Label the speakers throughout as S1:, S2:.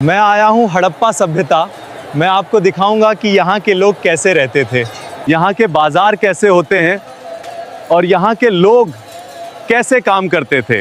S1: मैं आया हूँ हड़प्पा सभ्यता। मैं आपको दिखाऊंगा कि यहाँ के लोग कैसे रहते थे, यहाँ के बाजार कैसे होते हैं और यहाँ के लोग कैसे काम करते थे।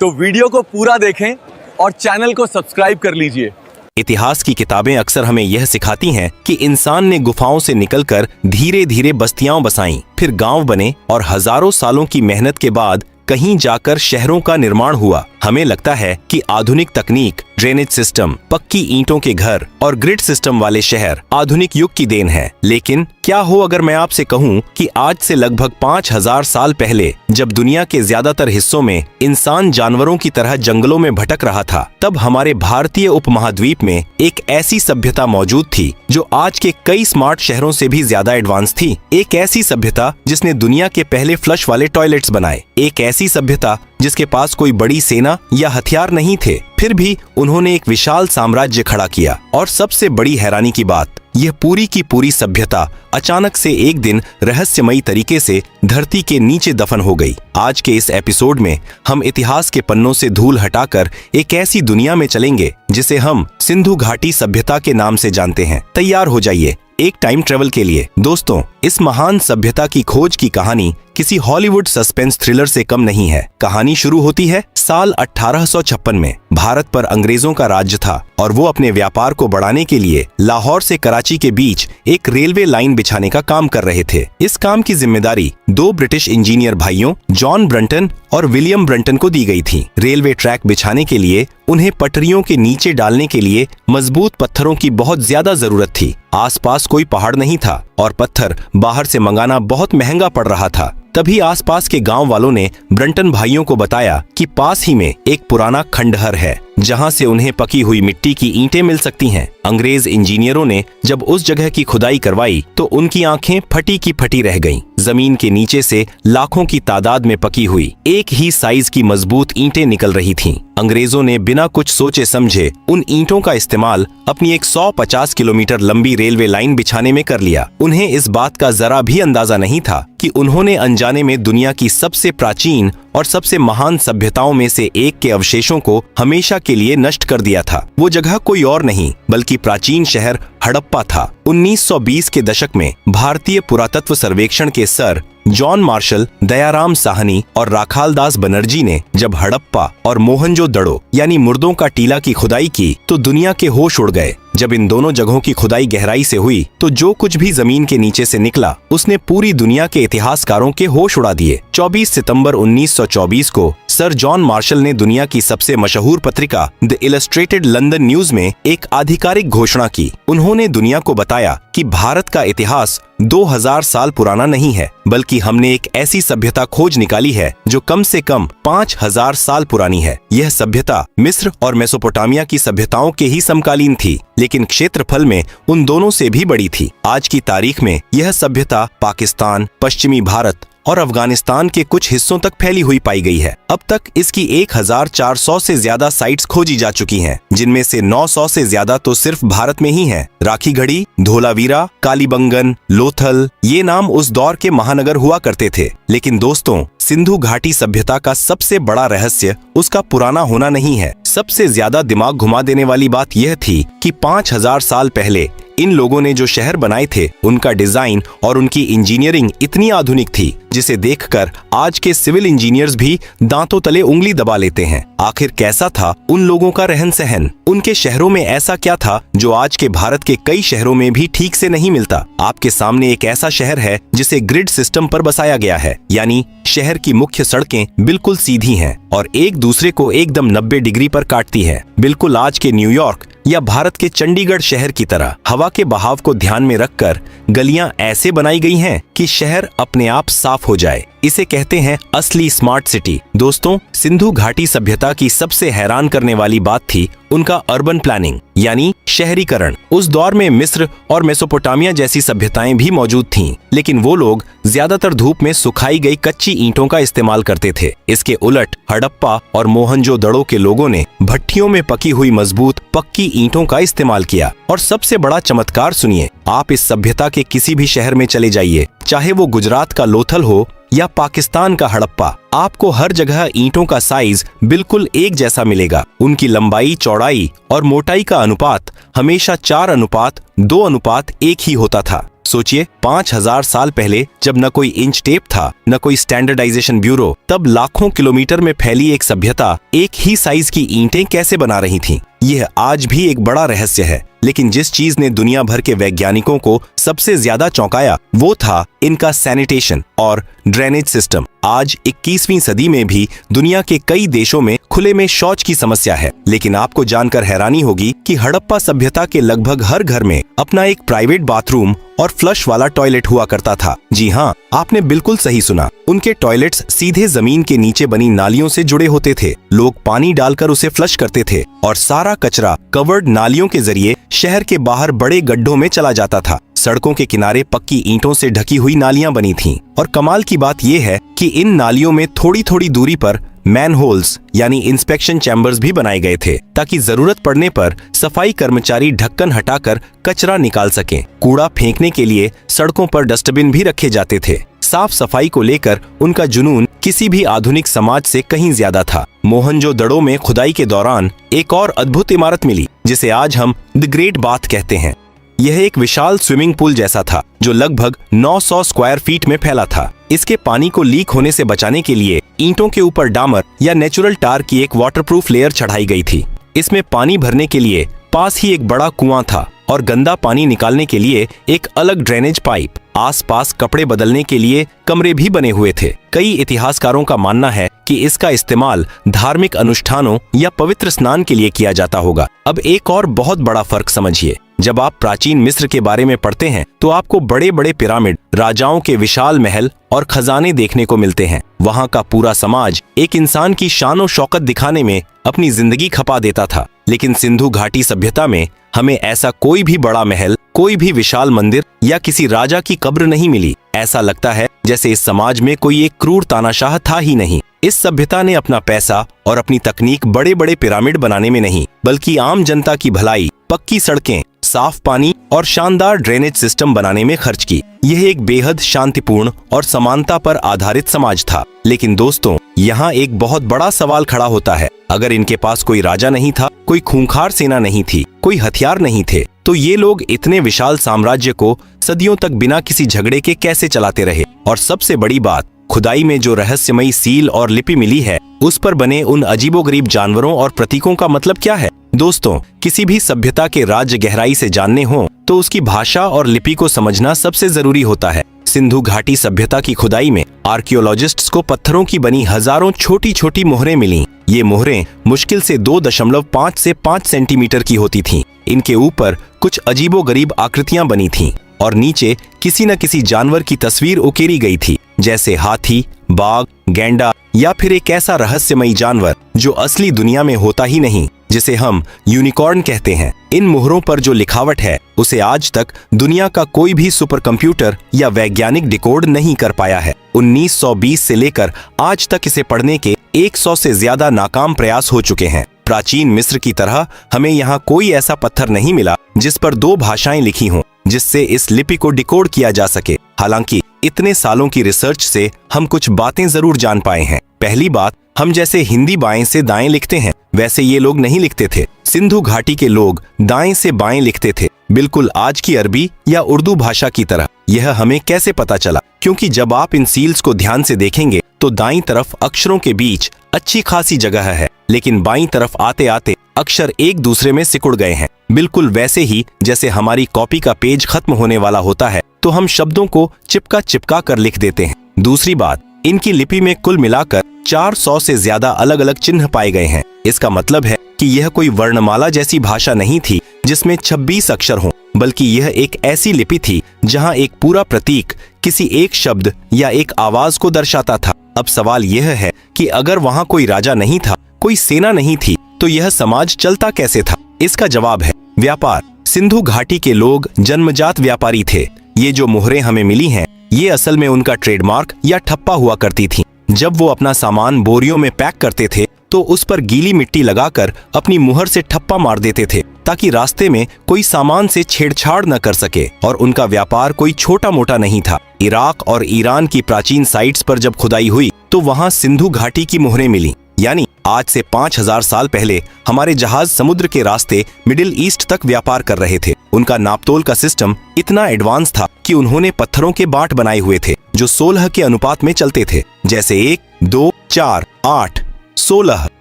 S1: तो वीडियो को पूरा देखें और चैनल को सब्सक्राइब कर लीजिए।
S2: इतिहास की किताबें अक्सर हमें यह सिखाती हैं कि इंसान ने गुफाओं से निकलकर धीरे धीरे बस्तियां बसाईं, फिर गांव बने और हजारों सालों की मेहनत के बाद कहीं जाकर शहरों का निर्माण हुआ। हमें लगता है कि आधुनिक तकनीक, ड्रेनेज सिस्टम, पक्की ईंटों के घर और ग्रिड सिस्टम वाले शहर आधुनिक युग की देन है। लेकिन क्या हो अगर मैं आपसे कहूं कि आज से लगभग 5000 साल पहले, जब दुनिया के ज्यादातर हिस्सों में इंसान जानवरों की तरह जंगलों में भटक रहा था, तब हमारे भारतीय उपमहाद्वीप में एक ऐसी सभ्यता मौजूद थी जो आज के कई स्मार्ट शहरों से भी ज्यादा एडवांस थी। एक ऐसी सभ्यता जिसने दुनिया के पहले फ्लश वाले टॉयलेट्स बनाए। एक ऐसी सभ्यता जिसके पास कोई बड़ी सेना या हथियार नहीं थे, फिर भी उन्होंने एक विशाल साम्राज्य खड़ा किया। और सबसे बड़ी हैरानी की बात, यह पूरी की पूरी सभ्यता अचानक से एक दिन रहस्यमयी तरीके से धरती के नीचे दफन हो गई। आज के इस एपिसोड में हम इतिहास के पन्नों से धूल हटाकर एक ऐसी दुनिया में चलेंगे जिसे हम सिंधु घाटी सभ्यता के नाम से जानते हैं। तैयार हो जाइए एक टाइम ट्रेवल के लिए। दोस्तों, इस महान सभ्यता की खोज की कहानी किसी हॉलीवुड सस्पेंस थ्रिलर से कम नहीं है। कहानी शुरू होती है साल 1856 में। भारत पर अंग्रेजों का राज्य था और वो अपने व्यापार को बढ़ाने के लिए लाहौर से कराची के बीच एक रेलवे लाइन बिछाने का काम कर रहे थे। इस काम की जिम्मेदारी दो ब्रिटिश इंजीनियर भाइयों जॉन ब्रंटन और विलियम ब्रंटन को दी गई थी। रेलवे ट्रैक बिछाने के लिए उन्हें पटरियों के नीचे डालने के लिए मजबूत पत्थरों की बहुत ज्यादा जरूरत थी। आसपास कोई पहाड़ नहीं था और पत्थर बाहर से मंगाना बहुत महंगा पड़ रहा था। तभी आसपास के गांव वालों ने ब्रंटन भाइयों को बताया कि पास ही में एक पुराना खंडहर है जहां से उन्हें पकी हुई मिट्टी की ईंटें मिल सकती हैं। अंग्रेज इंजीनियरों ने जब उस जगह की खुदाई करवाई तो उनकी आंखें फटी की फटी रह गईं। जमीन के नीचे से लाखों की तादाद में पकी हुई एक ही साइज की मजबूत ईंटें निकल रही थीं। अंग्रेजों ने बिना कुछ सोचे समझे उन ईंटों का इस्तेमाल अपनी 150 किलोमीटर लंबी रेलवे लाइन बिछाने में कर लिया। उन्हें इस बात का जरा भी अंदाजा नहीं था कि उन्होंने अनजाने में दुनिया की सबसे प्राचीन और सबसे महान सभ्यताओं में से एक के अवशेषों को हमेशा के लिए नष्ट कर दिया था। वो जगह कोई और नहीं बल्कि प्राचीन शहर हड़प्पा था। 1920 के दशक में भारतीय पुरातत्व सर्वेक्षण के sir John Marshall, Dayaram Sahni और राखालदास बनर्जी ने जब हड़प्पा और मोहनजोदड़ो यानी मुर्दों का टीला की खुदाई की तो दुनिया के होश उड़ गए। जब इन दोनों जगहों की खुदाई गहराई से हुई तो जो कुछ भी जमीन के नीचे से निकला उसने पूरी दुनिया के इतिहासकारों के होश उड़ा दिए। 24 सितंबर 1924 को सर जॉन मार्शल ने दुनिया की सबसे मशहूर पत्रिका द इलस्ट्रेटेड लंदन न्यूज में एक आधिकारिक घोषणा की। उन्होंने दुनिया को बताया कि भारत का इतिहास 2000 साल पुराना नहीं है, बल्कि हमने एक ऐसी सभ्यता खोज निकाली है जो कम से कम 5000 साल पुरानी है। यह सभ्यता मिस्र और मेसोपोटामिया की सभ्यताओं के ही समकालीन थी, लेकिन क्षेत्रफल में उन दोनों से भी बड़ी थी। आज की तारीख में यह सभ्यता पाकिस्तान, पश्चिमी भारत और अफगानिस्तान के कुछ हिस्सों तक फैली हुई पाई गई है। अब तक इसकी 1400 से ज्यादा साइट्स खोजी जा चुकी हैं, जिनमें से 900 से ज्यादा तो सिर्फ भारत में ही हैं। राखीगढ़ी, धोलावीरा, कालीबंगन, लोथल, ये नाम उस दौर के महानगर हुआ करते थे। लेकिन दोस्तों, सिंधु घाटी सभ्यता का सबसे बड़ा रहस्य उसका पुराना होना नहीं है। सबसे ज्यादा दिमाग घुमा देने वाली बात यह थी कि 5000 साल पहले इन लोगों ने जो शहर बनाए थे उनका डिजाइन और उनकी इंजीनियरिंग इतनी आधुनिक थी जिसे देखकर आज के सिविल इंजीनियर्स भी दांतों तले उंगली दबा लेते हैं। आखिर कैसा था उन लोगों का रहन सहन? उनके शहरों में ऐसा क्या था जो आज के भारत के कई शहरों में भी ठीक से नहीं मिलता? आपके सामने एक ऐसा शहर है जिसे ग्रिड सिस्टम पर बसाया गया है, यानी शहर की मुख्य सड़कें बिल्कुल सीधी हैं और एक दूसरे को एकदम 90 डिग्री पर काटती है। बिल्कुल आज के न्यूयॉर्क या भारत के चंडीगढ़ शहर की तरह हवा के बहाव को ध्यान में रखकर गलियां ऐसे बनाई गई हैं कि शहर अपने आप साफ हो जाए। इसे कहते हैं असली स्मार्ट सिटी। दोस्तों, सिंधु घाटी सभ्यता की सबसे हैरान करने वाली बात थी उनका अर्बन प्लानिंग यानी शहरीकरण। उस दौर में मिस्र और मेसोपोटामिया जैसी सभ्यताएं भी मौजूद थीं, लेकिन वो लोग ज्यादातर धूप में सुखाई गई कच्ची ईंटों का इस्तेमाल करते थे। इसके उलट हड़प्पा और मोहनजोदड़ो के लोगों ने भट्टियों में पकी हुई मजबूत पक्की ईंटों का इस्तेमाल किया। और सबसे बड़ा चमत्कार सुनिए, आप इस सभ्यता के किसी भी शहर में चले जाइए, चाहे वो गुजरात का लोथल हो या पाकिस्तान का हड़प्पा, आपको हर जगह ईंटों का साइज बिल्कुल एक जैसा मिलेगा। उनकी लंबाई, चौड़ाई और मोटाई का अनुपात हमेशा 4:2:1 ही होता था। सोचिए, 5000 साल पहले जब न कोई इंच टेप था, न कोई स्टैंडर्डाइजेशन ब्यूरो, तब लाखों किलोमीटर में फैली एक सभ्यता एक ही साइज की ईंटें कैसे बना रही थी? यह आज भी एक बड़ा रहस्य है। लेकिन जिस चीज ने दुनिया भर के वैज्ञानिकों को सबसे ज्यादा चौंकाया वो था इनका सैनिटेशन और ड्रेनेज सिस्टम। आज 21वीं सदी में भी दुनिया के कई देशों में खुले में शौच की समस्या है, लेकिन आपको जानकर हैरानी होगी कि हड़प्पा सभ्यता के लगभग हर घर में अपना एक प्राइवेट बाथरूम और फ्लश वाला टॉयलेट हुआ करता था। जी हाँ, आपने बिल्कुल सही सुना। उनके टॉयलेट्स सीधे जमीन के नीचे बनी नालियों से जुड़े होते थे। लोग पानी डालकर उसे फ्लश करते थे और सारा कचरा कवर्ड नालियों के जरिए शहर के बाहर बड़े गड्ढों में चला जाता था। सड़कों के किनारे पक्की ईंटों से ढकी हुई नालियां बनी थीं और कमाल की बात यह है कि इन नालियों में थोड़ी थोड़ी दूरी पर मैनहोल्स यानी इंस्पेक्शन चैम्बर्स भी बनाए गए थे, ताकि जरूरत पड़ने पर सफाई कर्मचारी ढक्कन हटाकर कचरा निकाल सकें। कूड़ा फेंकने के लिए सड़कों पर डस्टबिन भी रखे जाते थे। साफ सफाई को लेकर उनका जुनून किसी भी आधुनिक समाज से कहीं ज्यादा था। मोहनजोदड़ो में खुदाई के दौरान एक और अद्भुत इमारत मिली, जिसे आज हम द ग्रेट बाथ कहते हैं। यह एक विशाल स्विमिंग पूल जैसा था जो लगभग 900 स्क्वायर फीट में फैला था। इसके पानी को लीक होने से बचाने के लिए ईंटों के ऊपर डामर या नेचुरल टार की एक वाटरप्रूफ लेयर चढ़ाई गई थी। इसमें पानी भरने के लिए पास ही एक बड़ा कुआं था और गंदा पानी निकालने के लिए एक अलग ड्रेनेज पाइप। आसपास कपड़े बदलने के लिए कमरे भी बने हुए थे। कई इतिहासकारों का मानना है कि इसका इस्तेमाल धार्मिक अनुष्ठानों या पवित्र स्नान के लिए किया जाता होगा। अब एक और बहुत बड़ा फर्क समझिए। जब आप प्राचीन मिस्र के बारे में पढ़ते हैं तो आपको बड़े बड़े पिरामिड, राजाओं के विशाल महल और खजाने देखने को मिलते हैं। वहाँ का पूरा समाज एक इंसान की शान और शौकत दिखाने में अपनी जिंदगी खपा देता था। लेकिन सिंधु घाटी सभ्यता में हमें ऐसा कोई भी बड़ा महल, कोई भी विशाल मंदिर या किसी राजा की कब्र नहीं मिली। ऐसा लगता है जैसे इस समाज में कोई एक क्रूर तानाशाह था ही नहीं। इस सभ्यता ने अपना पैसा और अपनी तकनीक बड़े बड़े पिरामिड बनाने में नहीं, बल्कि आम जनता की भलाई, पक्की सड़कें, साफ पानी और शानदार ड्रेनेज सिस्टम बनाने में खर्च की। यह एक बेहद शांतिपूर्ण और समानता पर आधारित समाज था। लेकिन दोस्तों, यहाँ एक बहुत बड़ा सवाल खड़ा होता है। अगर इनके पास कोई राजा नहीं था, कोई खूंखार सेना नहीं थी, कोई हथियार नहीं थे, तो ये लोग इतने विशाल साम्राज्य को सदियों तक बिना किसी झगड़े के कैसे चलाते रहे? और सबसे बड़ी बात, खुदाई में जो रहस्यमयी सील और लिपि मिली है, उस पर बने उन अजीबोगरीब जानवरों और प्रतीकों का मतलब क्या है? दोस्तों, किसी भी सभ्यता के राज गहराई से जानने हो तो उसकी भाषा और लिपि को समझना सबसे जरूरी होता है। सिंधु घाटी सभ्यता की खुदाई में आर्कियोलॉजिस्ट्स को पत्थरों की बनी हजारों छोटी छोटी मोहरें मिली। ये मोहरें मुश्किल से 2.5 से 5 सेंटीमीटर की होती थीं। इनके ऊपर कुछ अजीबोगरीब आकृतियां बनी थीं और नीचे किसी न किसी जानवर की तस्वीर उकेरी गई थी, जैसे हाथी, बाघ, गैंडा या फिर एक ऐसा रहस्यमयी जानवर जो असली दुनिया में होता ही नहीं, जिसे हम यूनिकॉर्न कहते हैं। इन मोहरों पर जो लिखावट है उसे आज तक दुनिया का कोई भी सुपर कंप्यूटर या वैज्ञानिक डिकोड नहीं कर पाया है। 1920 से लेकर आज तक इसे पढ़ने के 100 से ज्यादा नाकाम प्रयास हो चुके हैं। प्राचीन मिस्र की तरह हमें यहाँ कोई ऐसा पत्थर नहीं मिला जिस पर 2 भाषाएं लिखी हों, जिससे इस लिपि को डिकोड किया जा सके। हालांकि इतने सालों की रिसर्च से हम कुछ बातें जरूर जान पाए हैं। पहली बात, हम जैसे हिंदी बाएं से दाएं लिखते हैं, वैसे ये लोग नहीं लिखते थे। सिंधु घाटी के लोग दाएं से बाएं लिखते थे, बिल्कुल आज की अरबी या उर्दू भाषा की तरह। यह हमें कैसे पता चला? क्योंकि जब आप इन सील्स को ध्यान से देखेंगे तो दाईं तरफ अक्षरों के बीच अच्छी खासी जगह है, लेकिन बाईं तरफ आते आते अक्षर एक दूसरे में सिकुड़ गए हैं। बिल्कुल वैसे ही जैसे हमारी कॉपी का पेज खत्म होने वाला होता है तो हम शब्दों को चिपका चिपका कर लिख देते हैं। दूसरी बात, इनकी लिपि में कुल मिलाकर 400 से ज्यादा अलग अलग चिन्ह पाए गए हैं। इसका मतलब है कि यह कोई वर्णमाला जैसी भाषा नहीं थी जिसमें 26 अक्षर हों, बल्कि यह एक ऐसी लिपि थी जहां एक पूरा प्रतीक किसी एक शब्द या एक आवाज को दर्शाता था। अब सवाल यह है कि अगर वहां कोई राजा नहीं था, कोई सेना नहीं थी, तो यह समाज चलता कैसे था? इसका जवाब है व्यापार। सिंधु घाटी के लोग जन्मजात व्यापारी थे। ये जो मोहरें हमें मिली हैं, ये असल में उनका ट्रेडमार्क या ठप्पा हुआ करती थी। जब वो अपना सामान बोरियों में पैक करते थे तो उस पर गीली मिट्टी लगाकर अपनी मुहर से ठप्पा मार देते थे ताकि रास्ते में कोई सामान से छेड़छाड़ न कर सके। और उनका व्यापार कोई छोटा मोटा नहीं था। इराक और ईरान की प्राचीन साइट्स पर जब खुदाई हुई तो वहां सिंधु घाटी की मोहरें मिली। यानी आज से 5000 साल पहले हमारे जहाज समुद्र के रास्ते मिडिल ईस्ट तक व्यापार कर रहे थे। उनका नापतोल का सिस्टम इतना एडवांस था कि उन्होंने पत्थरों के बाट बनाए हुए थे जो 16 के अनुपात में चलते थे, जैसे 1, 2, 4, 8, 16,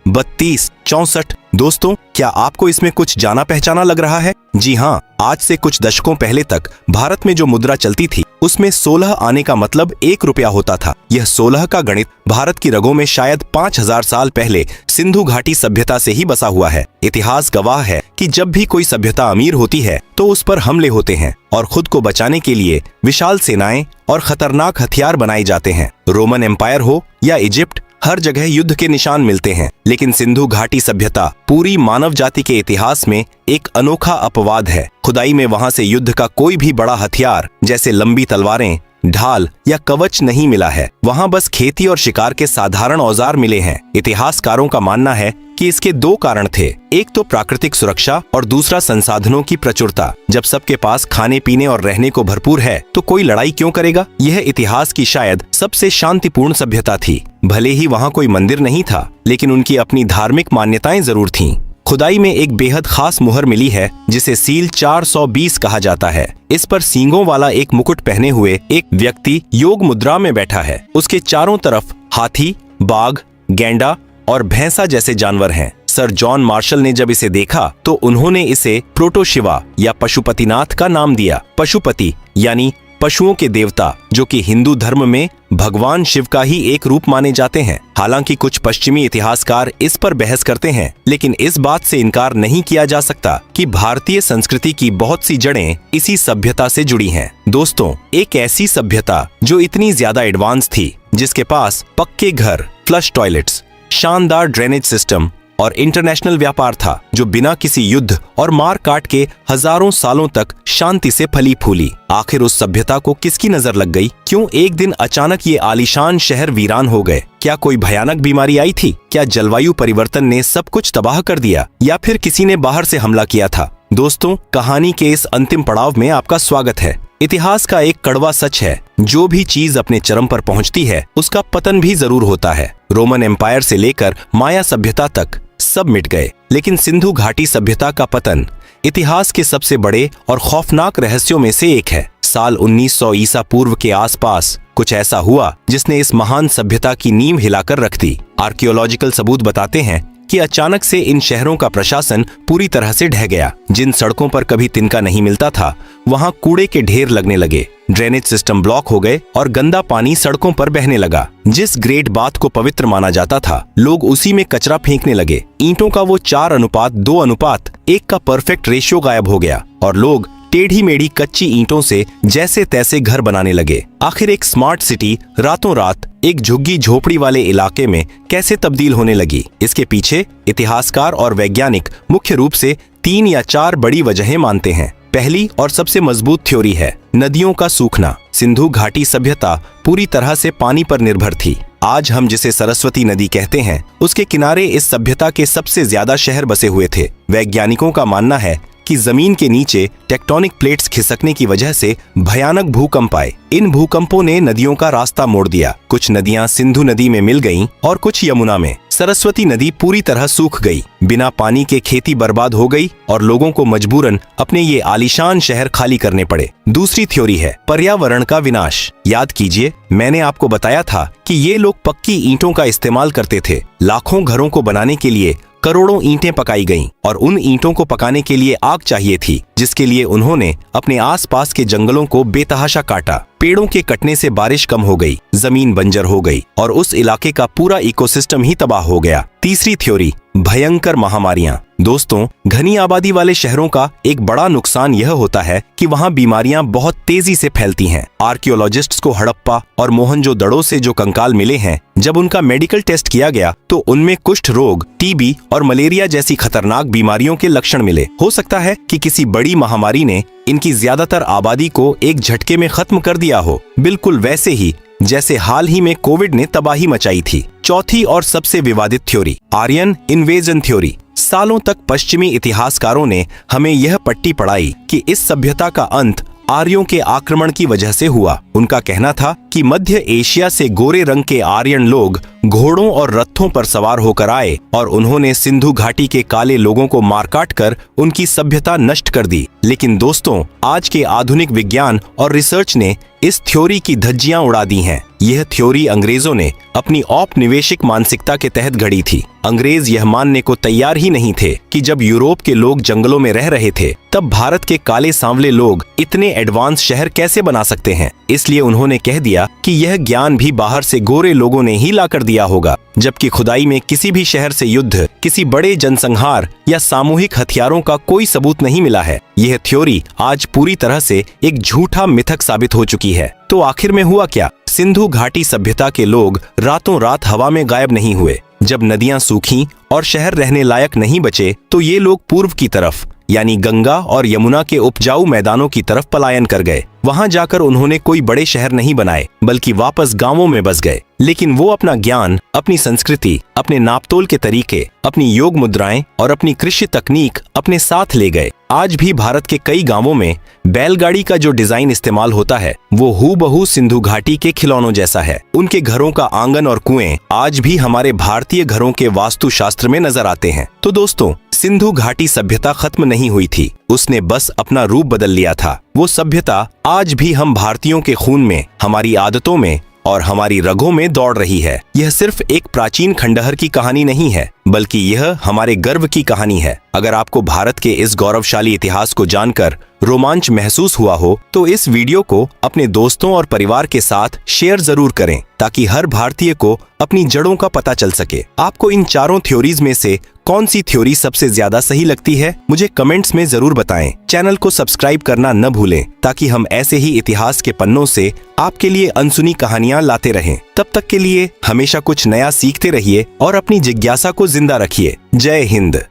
S2: 32, 64। दोस्तों, क्या आपको इसमें कुछ जाना पहचाना लग रहा है? जी हाँ, आज से कुछ दशकों पहले तक भारत में जो मुद्रा चलती थी उसमें 16 आने का मतलब 1 रुपया होता था। यह 16 का गणित भारत की रगों में शायद 5000 साल पहले सिंधु घाटी सभ्यता से ही बसा हुआ है। इतिहास गवाह है कि जब भी कोई सभ्यता अमीर होती है तो उस पर हमले होते हैं और खुद को बचाने के लिए विशाल सेनाएं और खतरनाक हथियार बनाए जाते हैं। रोमन एम्पायर हो या इजिप्ट, हर जगह युद्ध के निशान मिलते हैं। लेकिन सिंधु घाटी सभ्यता पूरी मानव जाति के इतिहास में एक अनोखा अपवाद है। खुदाई में वहां से युद्ध का कोई भी बड़ा हथियार जैसे लंबी तलवारें, ढाल या कवच नहीं मिला है। वहां बस खेती और शिकार के साधारण औजार मिले हैं। इतिहासकारों का मानना है कि इसके 2 कारण थे। एक तो प्राकृतिक सुरक्षा और दूसरा संसाधनों की प्रचुरता। जब सबके पास खाने पीने और रहने को भरपूर है तो कोई लड़ाई क्यों करेगा? यह इतिहास की शायद सबसे शांतिपूर्ण सभ्यता थी। भले ही वहां कोई मंदिर नहीं था, लेकिन उनकी अपनी धार्मिक मान्यताएं जरूर थीं। खुदाई में एक बेहद खास मुहर मिली है जिसे सील 420 कहा जाता है। इस पर सींगों वाला एक मुकुट पहने हुए एक व्यक्ति योग मुद्रा में बैठा है। उसके चारों तरफ हाथी, बाघ, गैंडा और भैंसा जैसे जानवर हैं। सर जॉन मार्शल ने जब इसे देखा तो उन्होंने इसे प्रोटोशिवा या पशुपतिनाथ का नाम दिया। पशुपति यानी पशुओं के देवता, जो कि हिंदू धर्म में भगवान शिव का ही एक रूप माने जाते हैं। हालांकि कुछ पश्चिमी इतिहासकार इस पर बहस करते हैं, लेकिन इस बात से इनकार नहीं किया जा सकता कि भारतीय संस्कृति की बहुत सी जड़ें इसी सभ्यता से जुड़ी हैं। दोस्तों, एक ऐसी सभ्यता जो इतनी ज्यादा एडवांस थी, जिसके पास पक्के घर, फ्लश टॉयलेट्स, शानदार ड्रेनेज सिस्टम और इंटरनेशनल व्यापार था, जो बिना किसी युद्ध और मार काट के हजारों सालों तक शांति से फली फूली। आखिर उस सभ्यता को किसकी नजर लग गई? क्यों एक दिन अचानक ये आलीशान शहर वीरान हो गए? क्या कोई भयानक बीमारी आई थी? क्या जलवायु परिवर्तन ने सब कुछ तबाह कर दिया, या फिर किसी ने बाहर से हमला किया था? दोस्तों, कहानी के इस अंतिम पड़ाव में आपका स्वागत है। इतिहास का एक कड़वा सच है, जो भी चीज अपने चरम पर पहुंचती है उसका पतन भी जरूर होता है। रोमन एम्पायर से लेकर माया सभ्यता तक सब मिट गए, लेकिन सिंधु घाटी सभ्यता का पतन इतिहास के सबसे बड़े और खौफनाक रहस्यों में से एक है। साल 1900 ईसा पूर्व के आसपास कुछ ऐसा हुआ जिसने इस महान सभ्यता की नींव हिलाकर रख दी। आर्कियोलॉजिकल सबूत बताते हैं कि अचानक से इन शहरों का प्रशासन पूरी तरह से ढह गया। जिन सड़कों पर कभी तिनका नहीं मिलता था, वहां कूड़े के ढेर लगने लगे, ड्रेनेज सिस्टम ब्लॉक हो गए और गंदा पानी सड़कों पर बहने लगा। जिस ग्रेट बाथ को पवित्र माना जाता था, लोग उसी में कचरा फेंकने लगे। ईंटों का वो 4:2:1 का परफेक्ट रेशियो गायब हो गया और लोग टेढ़ी मेढ़ी कच्ची ईंटों से जैसे तैसे घर बनाने लगे। आखिर एक स्मार्ट सिटी रातों रात एक झुग्गी झोपड़ी वाले इलाके में कैसे तब्दील होने लगी? इसके पीछे इतिहासकार और वैज्ञानिक मुख्य रूप से 3 या 4 बड़ी वजहें मानते हैं। पहली और सबसे मजबूत थ्योरी है नदियों का सूखना। सिंधु घाटी सभ्यता पूरी तरह से पानी पर निर्भर थी। आज हम जिसे सरस्वती नदी कहते हैं, उसके किनारे इस सभ्यता के सबसे ज्यादा शहर बसे हुए थे। वैज्ञानिकों का मानना है कि जमीन के नीचे टेक्टोनिक प्लेट्स खिसकने की वजह से भयानक भूकंप आए। इन भूकंपों ने नदियों का रास्ता मोड़ दिया। कुछ नदियां सिंधु नदी में मिल गईं और कुछ यमुना में। सरस्वती नदी पूरी तरह सूख गई। बिना पानी के खेती बर्बाद हो गई और लोगों को मजबूरन अपने ये आलीशान शहर खाली करने पड़े। दूसरी थ्योरी है पर्यावरण का विनाश। याद कीजिए, मैंने आपको बताया था कि ये लोग पक्की ईंटों का इस्तेमाल करते थे। लाखों घरों को बनाने के लिए करोड़ों ईंटें पकाई गईं और उन ईंटों को पकाने के लिए आग चाहिए थी, जिसके लिए उन्होंने अपने आसपास के जंगलों को बेतहाशा काटा। पेड़ों के कटने से बारिश कम हो गई, जमीन बंजर हो गई और उस इलाके का पूरा इकोसिस्टम ही तबाह हो गया। तीसरी थ्योरी भयंकर महामारियां। दोस्तों, घनी आबादी वाले शहरों का एक बड़ा नुकसान यह होता है कि वहां बीमारियां बहुत तेजी से फैलती हैं। आर्कियोलॉजिस्ट्स को हड़प्पा और मोहनजोदड़ो से जो कंकाल मिले हैं, जब उनका मेडिकल टेस्ट किया गया तो उनमें कुष्ठ रोग, टीबी और मलेरिया जैसी खतरनाक बीमारियों के लक्षण मिले। हो सकता है कि किसी बड़ी महामारी ने इनकी ज्यादातर आबादी को एक झटके में खत्म कर दिया हो। बिल्कुल वैसे ही जैसे हाल ही में कोविड ने तबाही मचाई थी। चौथी और सबसे विवादित थ्योरी, आर्यन इन्वेजन थ्योरी। सालों तक पश्चिमी इतिहासकारों ने हमें यह पट्टी पढ़ाई कि इस सभ्यता का अंत आर्यों के आक्रमण की वजह से हुआ। उनका कहना था कि मध्य एशिया से गोरे रंग के आर्यन लोग घोड़ों और रथों पर सवार होकर आए और उन्होंने सिंधु घाटी के काले लोगों को मार काट कर उनकी सभ्यता नष्ट कर दी। लेकिन दोस्तों, आज के आधुनिक विज्ञान और रिसर्च ने इस थ्योरी की धज्जियां उड़ा दी हैं। यह थ्योरी अंग्रेजों ने अपनी औपनिवेशिक मानसिकता के तहत घड़ी थी। अंग्रेज यह मानने को तैयार ही नहीं थे कि जब यूरोप के लोग जंगलों में रह रहे थे, तब भारत के काले सांवले लोग इतने एडवांस शहर कैसे बना सकते हैं। इसलिए उन्होंने कह दिया कि यह ज्ञान भी बाहर से गोरे लोगों ने ही ला कर दिया होगा, जबकि खुदाई में किसी भी शहर से युद्ध, किसी बड़े जनसंहार या सामूहिक हथियारों का कोई सबूत नहीं मिला है। यह थ्योरी आज पूरी तरह से एक झूठा मिथक साबित हो चुकी है। तो आखिर में हुआ क्या? सिंधु घाटी सभ्यता के लोग रातों रात हवा में गायब नहीं हुए। जब नदियां सूखीं और शहर रहने लायक नहीं बचे, तो ये लोग पूर्व की तरफ यानी गंगा और यमुना के उपजाऊ मैदानों की तरफ पलायन कर गए। वहां जाकर उन्होंने कोई बड़े शहर नहीं बनाए, बल्कि वापस गांवों में बस गए। लेकिन वो अपना ज्ञान, अपनी संस्कृति, अपने नापतोल के तरीके, अपनी योग मुद्राएं और अपनी कृषि तकनीक अपने साथ ले गए। आज भी भारत के कई गांवों में बैलगाड़ी का जो डिजाइन इस्तेमाल होता है, वो हूबहू सिंधु घाटी के खिलौनों जैसा है। उनके घरों का आंगन और कुएं आज भी हमारे भारतीय घरों के वास्तुशास्त्र में नजर आते हैं। तो दोस्तों, सिंधु घाटी सभ्यता खत्म नहीं हुई थी, उसने बस अपना रूप बदल लिया था। वो सभ्यता आज भी हम भारतीयों के खून में, हमारी आदतों में और हमारी रगों में दौड़ रही है। यह सिर्फ एक प्राचीन खंडहर की कहानी नहीं है, बल्कि यह हमारे गर्व की कहानी है। अगर आपको भारत के इस गौरवशाली इतिहास को जानकर रोमांच महसूस हुआ हो, तो इस वीडियो को अपने दोस्तों और परिवार के साथ शेयर जरूर करें, ताकि हर भारतीय को अपनी जड़ों का पता चल सके। आपको इन चारों थ्योरीज में से कौन सी थ्योरी सबसे ज्यादा सही लगती है, मुझे कमेंट्स में जरूर बताएं। चैनल को सब्सक्राइब करना न भूलें, ताकि हम ऐसे ही इतिहास के पन्नों से आपके लिए अनसुनी कहानियां लाते रहें। तब तक के लिए हमेशा कुछ नया सीखते रहिए और अपनी जिज्ञासा को जिंदा रखिए। जय हिंद।